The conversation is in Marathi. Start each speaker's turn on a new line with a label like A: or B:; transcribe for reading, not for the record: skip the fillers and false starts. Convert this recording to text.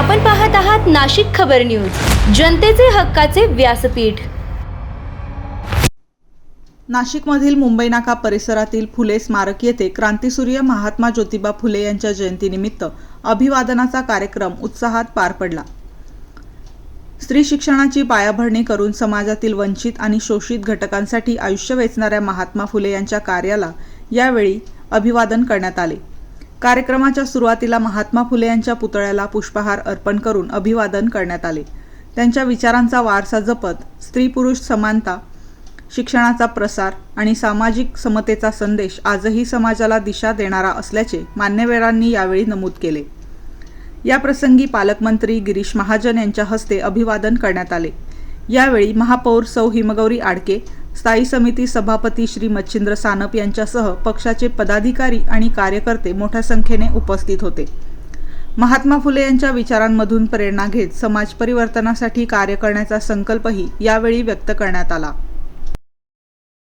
A: आपण पाहत आहात नाशिक खबर न्यूज, जनतेचे हक्काचे व्यासपीठ।
B: नाशिकमधील मुंबई नाका परिसरातील फुले स्मारक येथे क्रांतीसूर्य महात्मा ज्योतिबा फुले यांच्या जयंतीनिमित्त अभिवादनाचा कार्यक्रम उत्साहात पार पडला। स्त्री शिक्षणाची पायाभरणी करून समाजातील वंचित आणि शोषित घटकांसाठी आयुष्य वेचणाऱ्या महात्मा फुले यांच्या कार्याला यावेळी अभिवादन करण्यात आले। कार्यक्रमाच्या सुरुवातीला महात्मा फुले यांच्या पुतळ्याला पुष्पहार अर्पण करून अभिवादन करण्यात आले। त्यांच्या विचारांचा वारसा जपत स्त्री पुरुष समानता, शिक्षणाचा प्रसार आणि सामाजिक समतेचा संदेश आजही समाजाला दिशा देणारा असल्याचे मान्यवरांनी यावेळी नमूद केले। या प्रसंगी पालकमंत्री गिरीश महाजन यांच्या हस्ते अभिवादन करण्यात आले। यावेळी महापौर सौ हिमगौरी आडके, स्थायी समिती सभापती श्री मच्छिंद्र सानप यांच्यासह पक्षाचे पदाधिकारी आणि कार्यकर्ते मोठ्या संख्येने उपस्थित होते। महात्मा फुले यांच्या विचारांमधून प्रेरणा घेत समाज परिवर्तनासाठी कार्य करण्याचा संकल्पही यावेळी व्यक्त करण्यात आला।